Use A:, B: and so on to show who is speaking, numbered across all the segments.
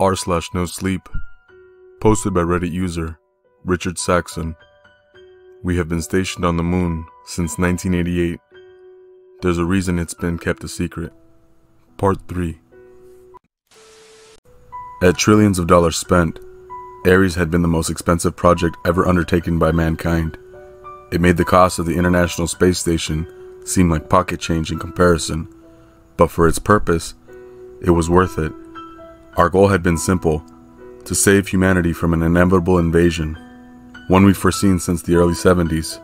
A: r/no sleep, posted by Reddit user RichardSaxon. We have been stationed on the moon since 1988. There's a reason it's been kept a secret. Part 3. At trillions of dollars spent, Ares had been the most expensive project ever undertaken by mankind. It made the cost of the International Space Station seem like pocket change in comparison, but for its purpose, it was worth it. Our goal had been simple: to save humanity from an inevitable invasion, one we'd foreseen since the early 70s,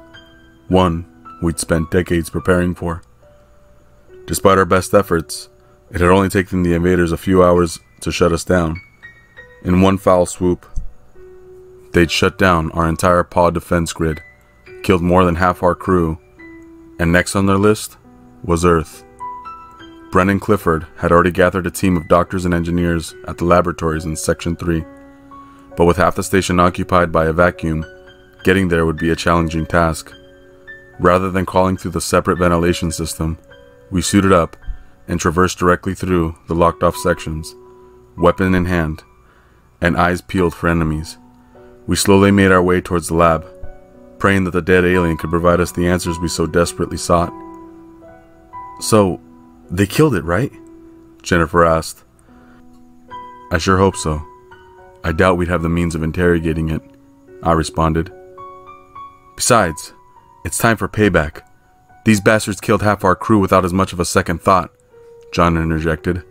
A: one we'd spent decades preparing for. Despite our best efforts, it had only taken the invaders a few hours to shut us down. In one foul swoop, they'd shut down our entire pod defense grid, killed more than half our crew, and next on their list was Earth. Brendan Clifford had already gathered a team of doctors and engineers at the laboratories in Section 3, but with half the station occupied by a vacuum, getting there would be a challenging task. Rather than crawling through the separate ventilation system, we suited up and traversed directly through the locked-off sections, weapon in hand, and eyes peeled for enemies. We slowly made our way towards the lab, praying that the dead alien could provide us the answers we so desperately sought. "So, they killed it, right?" Jennifer asked. "I sure hope so. I doubt we'd have the means of interrogating it," I responded. "Besides, it's time for payback. These bastards killed half our crew without as much of a second thought," John interjected.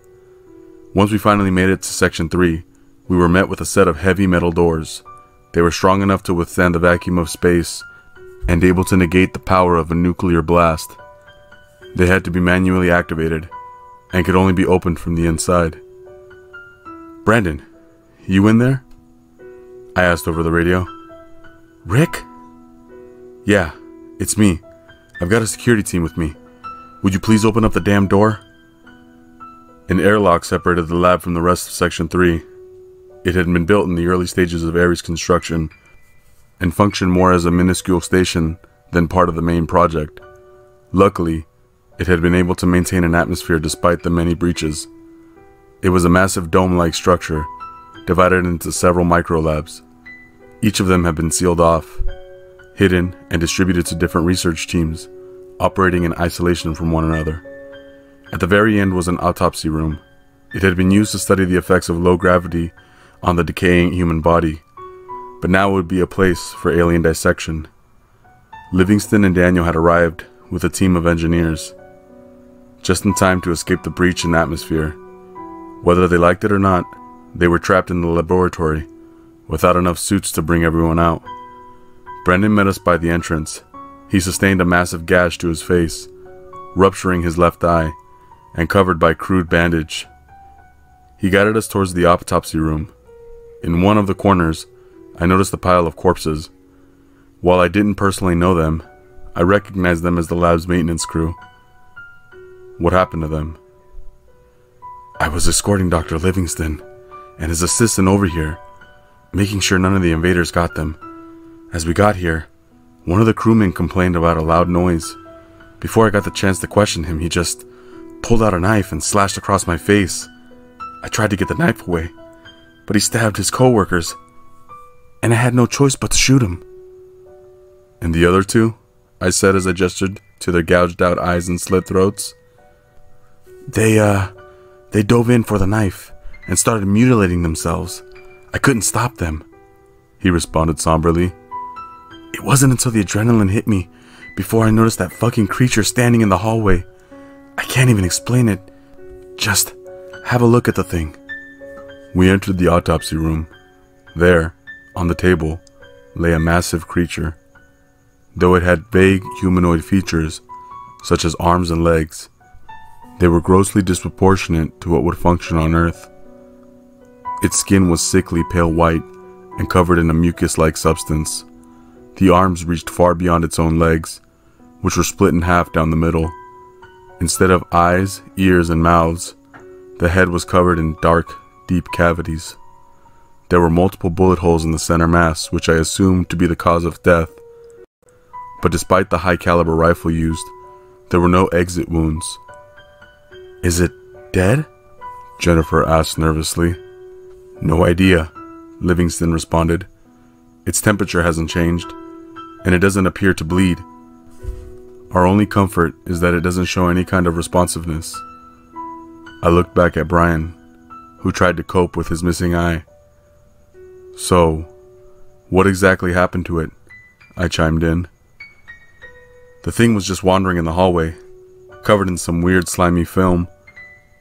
A: Once we finally made it to Section 3, we were met with a set of heavy metal doors. They were strong enough to withstand the vacuum of space and able to negate the power of a nuclear blast. They had to be manually activated and could only be opened from the inside. "Brandon, you in there?" I asked over the radio. "Rick?" "Yeah, it's me. I've got a security team with me. Would you please open up the damn door?" An airlock separated the lab from the rest of Section 3. It had been built in the early stages of Ares construction and functioned more as a minuscule station than part of the main project. Luckily, it had been able to maintain an atmosphere despite the many breaches. It was a massive dome-like structure, divided into several micro-labs. Each of them had been sealed off, hidden, and distributed to different research teams, operating in isolation from one another. At the very end was an autopsy room. It had been used to study the effects of low gravity on the decaying human body, but now it would be a place for alien dissection. Livingston and Daniel had arrived with a team of engineers, just in time to escape the breach in atmosphere. Whether they liked it or not, they were trapped in the laboratory, without enough suits to bring everyone out. Brendan met us by the entrance. He sustained a massive gash to his face, rupturing his left eye, and covered by crude bandage. He guided us towards the autopsy room. In one of the corners, I noticed a pile of corpses. While I didn't personally know them, I recognized them as the lab's maintenance crew. "What happened to them?" "I was escorting Dr. Livingston and his assistant over here, making sure none of the invaders got them. As we got here, one of the crewmen complained about a loud noise. Before I got the chance to question him, he just pulled out a knife and slashed across my face. I tried to get the knife away, but he stabbed his co-workers, and I had no choice but to shoot him." "And the other two?" I said as I gestured to their gouged out eyes and slit throats. They dove in for the knife and started mutilating themselves. I couldn't stop them," he responded somberly. "It wasn't until the adrenaline hit me before I noticed that fucking creature standing in the hallway. I can't even explain it. Just have a look at the thing." We entered the autopsy room. There, on the table, lay a massive creature. Though it had vague humanoid features, such as arms and legs, they were grossly disproportionate to what would function on Earth. Its skin was sickly pale white and covered in a mucus-like substance. The arms reached far beyond its own legs, which were split in half down the middle. Instead of eyes, ears, and mouths, the head was covered in dark, deep cavities. There were multiple bullet holes in the center mass, which I assumed to be the cause of death. But despite the high-caliber rifle used, there were no exit wounds. "Is it dead?" Jennifer asked nervously. No idea, Livingston responded. Its temperature hasn't changed, and it doesn't appear to bleed. Our only comfort is that it doesn't show any kind of responsiveness. I looked back at Brian, who tried to cope with his missing eye. So, what exactly happened to it? I chimed in. The thing was just wandering in the hallway, covered in some weird slimy film.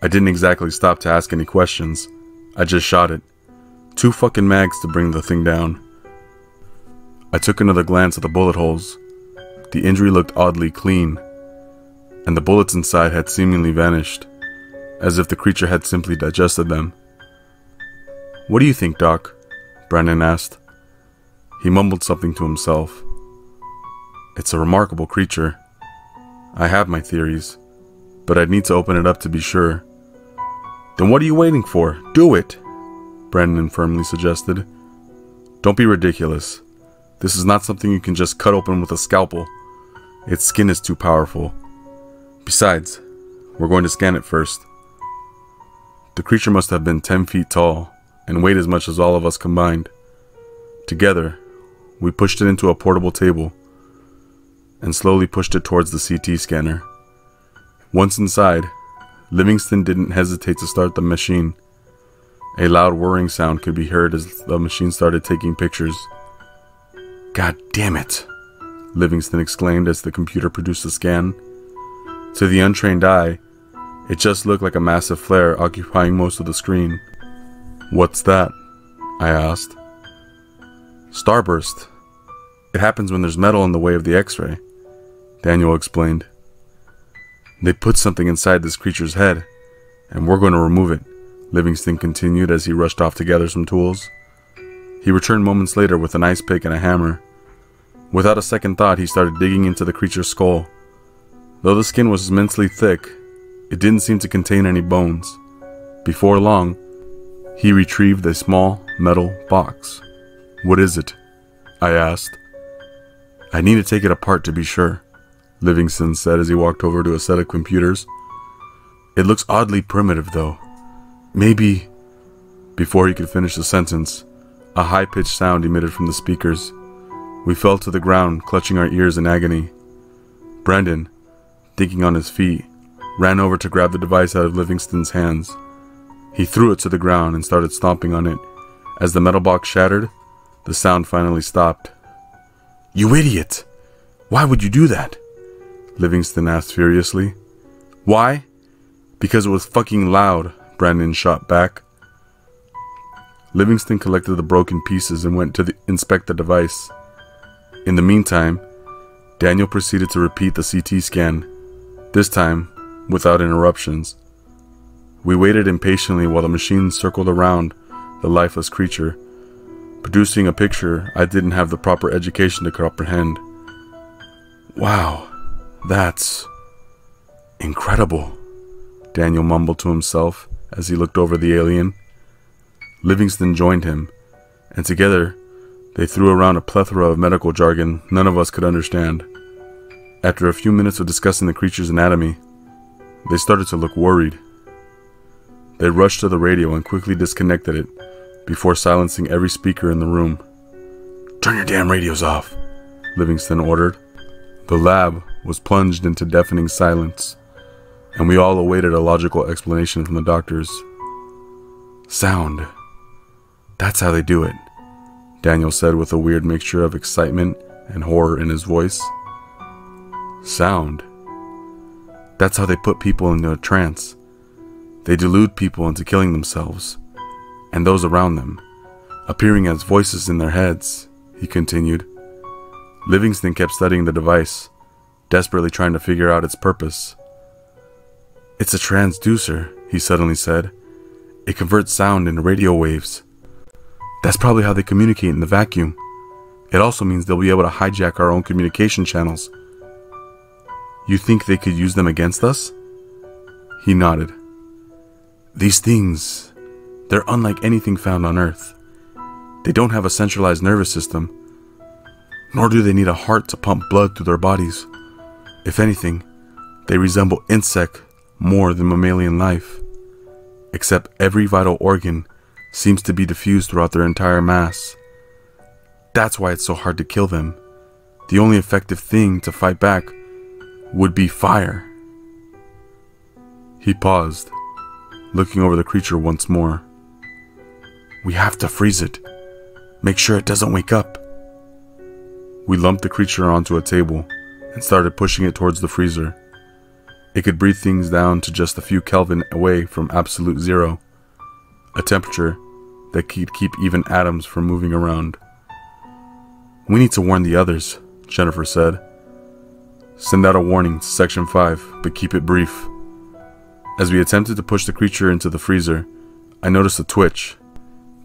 A: I didn't exactly stop to ask any questions. I just shot it. 2 fucking mags to bring the thing down. I took another glance at the bullet holes. The injury looked oddly clean, and the bullets inside had seemingly vanished, as if the creature had simply digested them. What do you think, Doc? Brandon asked. He mumbled something to himself. It's a remarkable creature. I have my theories, but I'd need to open it up to be sure. Then what are you waiting for? Do it, Brandon firmly suggested. Don't be ridiculous. This is not something you can just cut open with a scalpel. Its skin is too powerful. Besides, we're going to scan it first. The creature must have been 10 feet tall and weighed as much as all of us combined. Together, we pushed it into a portable table and slowly pushed it towards the CT scanner. Once inside, Livingston didn't hesitate to start the machine. A loud whirring sound could be heard as the machine started taking pictures. God damn it, Livingston exclaimed as the computer produced a scan. To the untrained eye, it just looked like a massive flare occupying most of the screen. What's that? I asked. Starburst. It happens when there's metal in the way of the X-ray, Daniel explained. They put something inside this creature's head, and we're going to remove it, Livingston continued as he rushed off to gather some tools. He returned moments later with an ice pick and a hammer. Without a second thought, he started digging into the creature's skull. Though the skin was immensely thick, it didn't seem to contain any bones. Before long, he retrieved a small metal box. What is it? I asked. I need to take it apart to be sure, Livingston said as he walked over to a set of computers. It looks oddly primitive, though. Maybe... Before he could finish the sentence, a high-pitched sound emitted from the speakers. We fell to the ground, clutching our ears in agony. Brandon, thinking on his feet, ran over to grab the device out of Livingston's hands. He threw it to the ground and started stomping on it. As the metal box shattered, the sound finally stopped. You idiot! Why would you do that? Livingston asked furiously. Why? Because it was fucking loud, Brandon shot back. Livingston collected the broken pieces and went to inspect the device. In the meantime, Daniel proceeded to repeat the CT scan, this time without interruptions. We waited impatiently while the machine circled around the lifeless creature, producing a picture I didn't have the proper education to comprehend. Wow, that's incredible, Daniel mumbled to himself as he looked over the alien. Livingston joined him, and together they threw around a plethora of medical jargon none of us could understand. After a few minutes of discussing the creature's anatomy, they started to look worried. They rushed to the radio and quickly disconnected it before silencing every speaker in the room. Turn your damn radios off, Livingston ordered. The lab was plunged into deafening silence, and we all awaited a logical explanation from the doctors. Sound. That's how they do it, Daniel said with a weird mixture of excitement and horror in his voice. Sound. That's how they put people into a trance. They delude people into killing themselves, and those around them, appearing as voices in their heads, he continued. Livingston kept studying the device, desperately trying to figure out its purpose. It's a transducer, he suddenly said. It converts sound into radio waves. That's probably how they communicate in the vacuum. It also means they'll be able to hijack our own communication channels. You think they could use them against us? He nodded. These things, they're unlike anything found on Earth. They don't have a centralized nervous system, nor do they need a heart to pump blood through their bodies. If anything, they resemble insect more than mammalian life, except every vital organ seems to be diffused throughout their entire mass. That's why it's so hard to kill them. The only effective thing to fight back would be fire. He paused, looking over the creature once more. We have to freeze it. Make sure it doesn't wake up. We lumped the creature onto a table and started pushing it towards the freezer. It could breathe things down to just a few Kelvin away from absolute zero, a temperature that could keep even atoms from moving around. We need to warn the others, Jennifer said. Send out a warning to Section 5, but keep it brief. As we attempted to push the creature into the freezer, I noticed a twitch.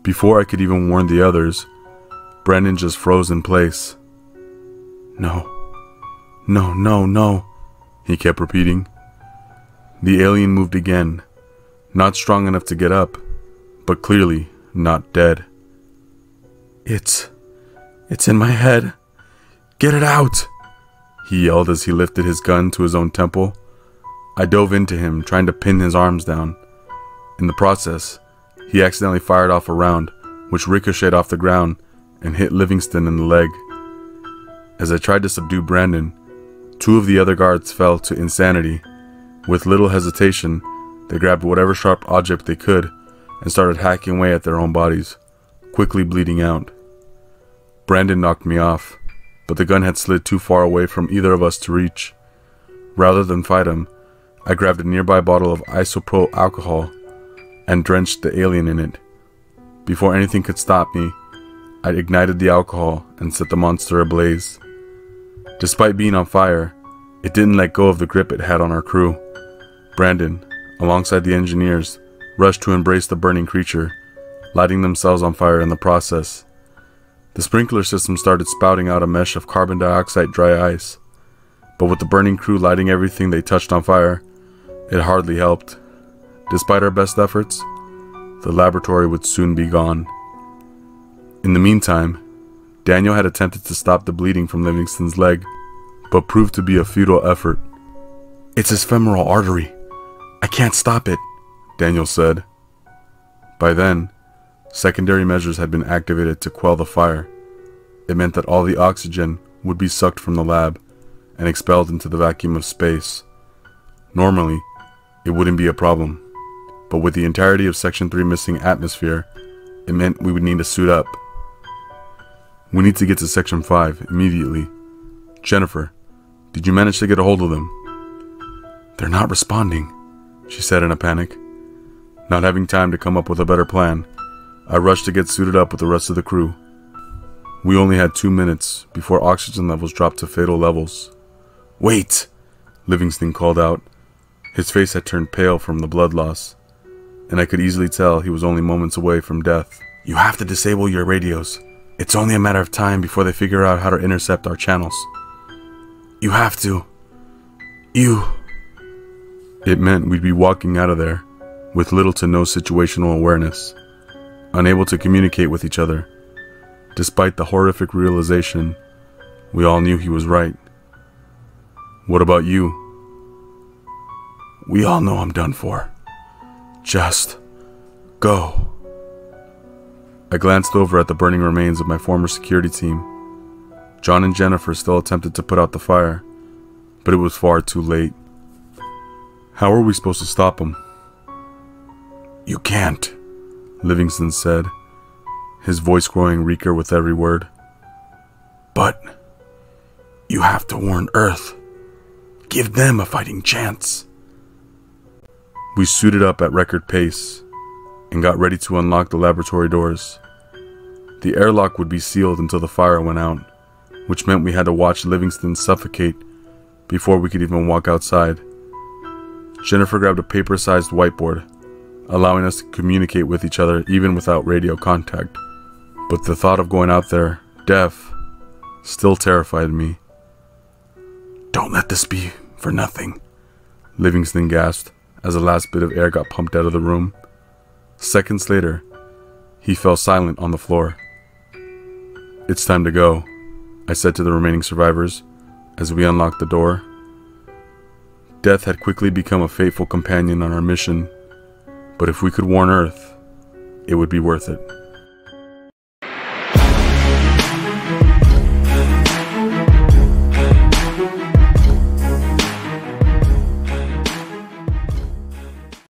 A: Before I could even warn the others, Brandon just froze in place. No, no, no, no, he kept repeating. The alien moved again, not strong enough to get up, but clearly not dead. It's in my head. Get it out, he yelled as he lifted his gun to his own temple. I dove into him, trying to pin his arms down. In the process, he accidentally fired off a round, which ricocheted off the ground and hit Livingston in the leg. As I tried to subdue Brandon, 2 of the other guards fell to insanity. With little hesitation, they grabbed whatever sharp object they could and started hacking away at their own bodies, quickly bleeding out. Brandon knocked me off, but the gun had slid too far away from either of us to reach. Rather than fight him, I grabbed a nearby bottle of isopropyl alcohol and drenched the alien in it. Before anything could stop me, I ignited the alcohol and set the monster ablaze. Despite being on fire, it didn't let go of the grip it had on our crew. Brandon, alongside the engineers, rushed to embrace the burning creature, lighting themselves on fire in the process. The sprinkler system started spouting out a mesh of carbon dioxide dry ice, but with the burning crew lighting everything they touched on fire, it hardly helped. Despite our best efforts, the laboratory would soon be gone. In the meantime, Daniel had attempted to stop the bleeding from Livingston's leg, but proved to be a futile effort. It's his femoral artery. I can't stop it, Daniel said. By then, secondary measures had been activated to quell the fire. It meant that all the oxygen would be sucked from the lab and expelled into the vacuum of space. Normally, it wouldn't be a problem, but with the entirety of Section 3 missing atmosphere, it meant we would need to suit up. We need to get to Section 5 immediately. Jennifer, did you manage to get a hold of them? They're not responding, she said in a panic. Not having time to come up with a better plan, I rushed to get suited up with the rest of the crew. We only had 2 minutes before oxygen levels dropped to fatal levels. Wait! Livingston called out. His face had turned pale from the blood loss, and I could easily tell he was only moments away from death. You have to disable your radios. It's only a matter of time before they figure out how to intercept our channels. You have to. It meant we'd be walking out of there with little to no situational awareness, unable to communicate with each other. Despite the horrific realization, we all knew he was right. What about you? We all know I'm done for. Just go. I glanced over at the burning remains of my former security team. John and Jennifer still attempted to put out the fire, but it was far too late. How are we supposed to stop them? You can't, Livingston said, his voice growing weaker with every word. But you have to warn Earth. Give them a fighting chance. We suited up at record pace and got ready to unlock the laboratory doors. The airlock would be sealed until the fire went out, which meant we had to watch Livingston suffocate before we could even walk outside. Jennifer grabbed a paper-sized whiteboard, allowing us to communicate with each other even without radio contact. But the thought of going out there, deaf, still terrified me. Don't let this be for nothing, Livingston gasped as the last bit of air got pumped out of the room. Seconds later, he fell silent on the floor. It's time to go, I said to the remaining survivors as we unlocked the door. Death had quickly become a faithful companion on our mission, but if we could warn Earth, it would be worth it.